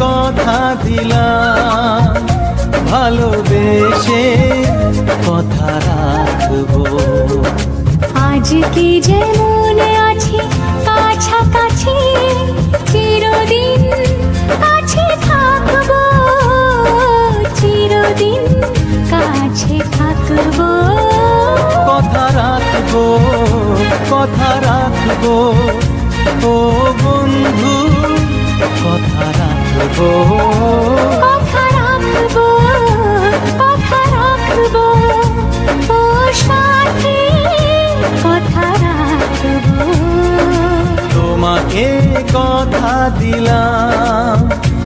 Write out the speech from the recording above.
কথা দিলাম, ভালোবেসে কথা রাখবো। আজকে যেমন আছি কাছাকাছি, চিরদিন কাছে থাকবো, চিরদিন কাছে থাকবো। কথা রাখবো, কথা রাখবো, ও বন্ধু কথা রাখবো। কথা রাখবো, কথা রাখবো, ও সাথী কথা রাখবো। তোমাকে কথা দিলাম।